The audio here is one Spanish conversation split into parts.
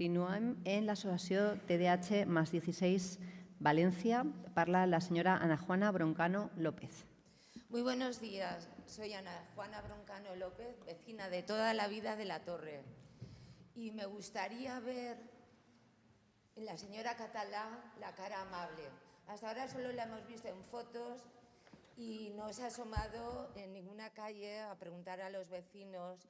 Continuem en l'associació TDH más 16 Valencia. Parla la señora Ana Juana Broncano López. Muy buenos días. Soy Ana Juana Broncano López, vecina de toda la vida de La Torre. Y me gustaría ver en la señora Catalá la cara amable. Hasta ahora solo la hemos visto en fotos y no se ha asomado en ninguna calle a preguntar a los vecinos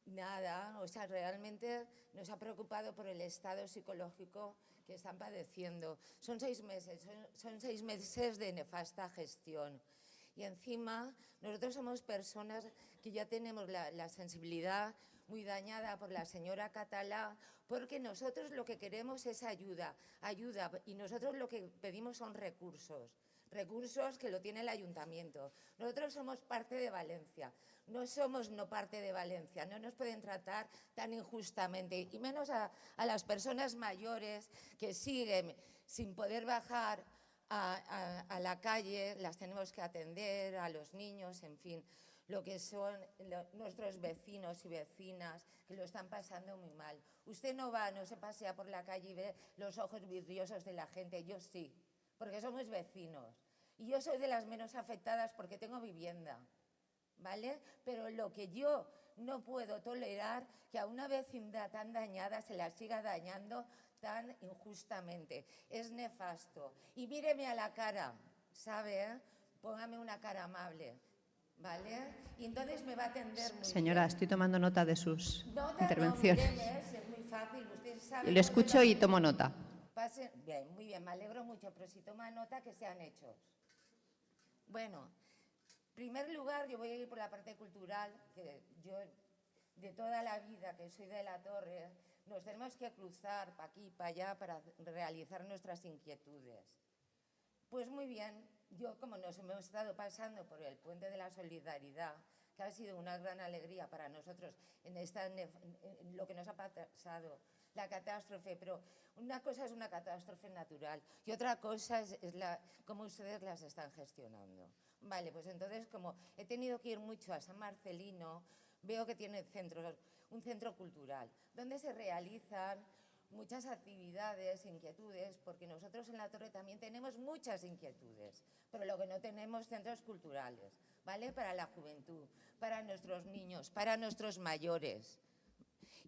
nada. O sea, realmente nos ha preocupado por el estado psicológico que están padeciendo. Son 6 meses de nefasta gestión. Y encima, nosotros somos personas que ya tenemos la sensibilidad muy dañada por la señora Catalá, porque nosotros lo que queremos es ayuda, y nosotros lo que pedimos son recursos que lo tiene el ayuntamiento. Nosotros somos parte de Valencia, no somos no parte de Valencia, no nos pueden tratar tan injustamente, y menos a las personas mayores que siguen sin poder bajar a la calle, las tenemos que atender, a los niños, en fin, lo que son nuestros vecinos y vecinas que lo están pasando muy mal. Usted no se pasea por la calle y ve los ojos vidriosos de la gente, yo sí, porque somos vecinos. Y yo soy de las menos afectadas porque tengo vivienda, ¿vale? Pero lo que yo no puedo tolerar, que a una vecindad tan dañada se la siga dañando tan injustamente. Es nefasto. Y míreme a la cara, ¿sabe? Póngame una cara amable, ¿vale? Y entonces me va a atender muy Señora, bien. estoy tomando nota de sus intervenciones. No, míreme, es muy fácil. Usted sabe Le escucho y tomo nota. Bien, muy bien, me alegro mucho, pero si toma nota, que sean hechos. Bueno, en primer lugar, yo voy a ir por la parte cultural, que yo de toda la vida que soy de La Torre, nos tenemos que cruzar para aquí y para allá para realizar nuestras inquietudes. Pues muy bien, yo como nos hemos estado pasando por el Puente de la Solidaridad, que ha sido una gran alegría para nosotros en lo que nos ha pasado, la catástrofe, pero una cosa es una catástrofe natural y otra cosa es cómo ustedes las están gestionando. Vale, pues entonces, como he tenido que ir mucho a San Marcelino, veo que tiene un centro cultural donde se realizan muchas actividades, inquietudes, porque nosotros en La Torre también tenemos muchas inquietudes, pero lo que no tenemos centros culturales, ¿vale? Para la juventud, para nuestros niños, para nuestros mayores.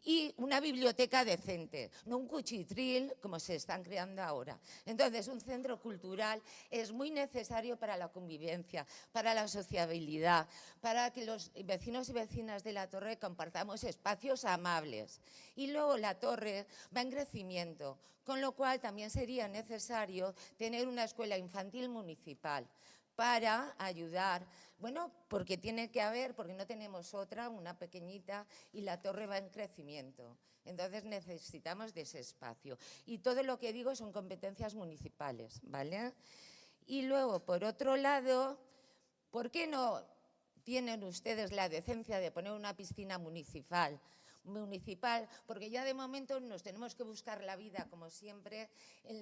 Y una biblioteca decente, no un cuchitril como se están creando ahora. Entonces, un centro cultural es muy necesario para la convivencia, para la sociabilidad, para que los vecinos y vecinas de La Torre compartamos espacios amables. Y luego La Torre va en crecimiento, con lo cual también sería necesario tener una escuela infantil municipal para ayudar, bueno, porque tiene que haber, porque no tenemos otra, una pequeñita, y La Torre va en crecimiento. Entonces necesitamos de ese espacio. Y todo lo que digo son competencias municipales, ¿vale? Y luego, por otro lado, ¿por qué no tienen ustedes la decencia de poner una piscina municipal? Porque ya de momento nos tenemos que buscar la vida, como siempre, en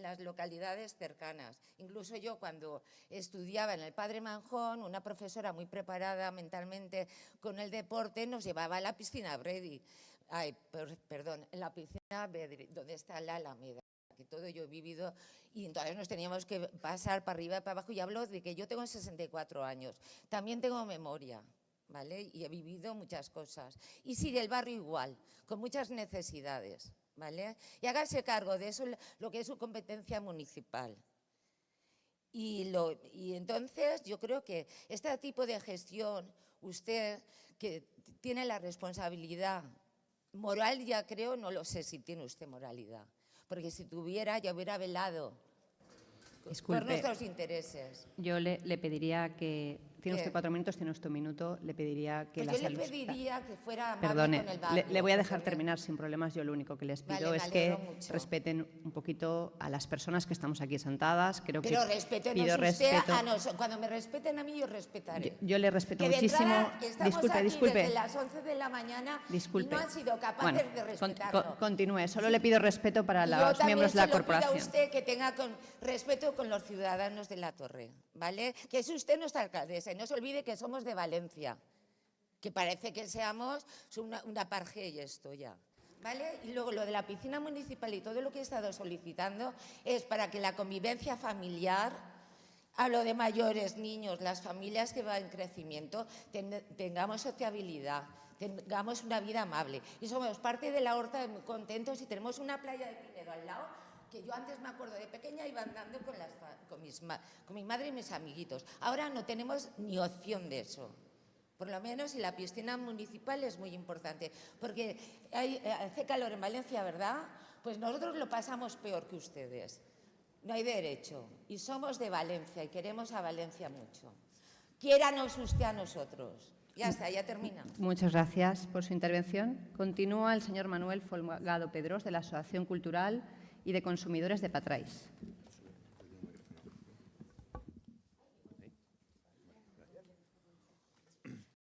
las localidades cercanas. Incluso yo, cuando estudiaba en el Padre Manjón, una profesora muy preparada mentalmente con el deporte nos llevaba a la piscina Bredi. En la piscina Bedri, donde está la Alameda, que todo yo he vivido, y entonces nos teníamos que pasar para arriba y para abajo. Y hablo de que yo tengo 64 años, también tengo memoria, ¿vale? Y he vivido muchas cosas. Y sigue el barrio igual, con muchas necesidades, ¿vale? Y hágase cargo de eso, lo que es su competencia municipal. Y entonces yo creo que este tipo de gestión, usted que tiene la responsabilidad moral, ya creo, no lo sé si tiene usted moralidad, porque si tuviera ya hubiera velado por nuestros intereses. Yo le pediría que… Tiene usted 4 minutos, tiene usted 1 minuto. Le pediría que pues yo le pediría que fuera amable Perdone, con el barrio. le voy a dejar terminar sin problemas. Yo lo único que les pido es que respeten un poquito a las personas que estamos aquí sentadas. Creo Pero que respétenos pido usted respeto. a nosotros. Cuando me respeten a mí, yo respetaré. Yo le respeto que de muchísimo. entrada estamos aquí Disculpe. desde las 11 de la mañana y no han sido capaces de respetarlo. Continúe. Solo le pido respeto para los miembros de la corporación. Yo también se lo pido a usted que tenga respeto con los ciudadanos de La Torre, ¿vale? Que es usted nuestra alcaldesa y no se olvide que somos de Valencia, que parece que seamos una parge y esto ya. ¿vale? Y luego lo de la piscina municipal y todo lo que he estado solicitando es para que la convivencia familiar, hablo de mayores, niños, las familias que van en crecimiento, tengamos sociabilidad, tengamos una vida amable. Y somos parte de la Horta muy contentos y tenemos una playa de Pinero al lado, que yo antes me acuerdo de pequeña iba andando con mi madre y mis amiguitos. Ahora no tenemos ni opción de eso. Por lo menos, y la piscina municipal es muy importante, porque hace calor en Valencia, ¿verdad? Pues nosotros lo pasamos peor que ustedes. No hay derecho. Y somos de Valencia y queremos a Valencia mucho. Quiéranos usted a nosotros. Ya está, ya termina. Muchas gracias por su intervención. Continúa el señor Manuel Folgado Pedros, de la Asociación Cultural y de Consumidores de Patrais.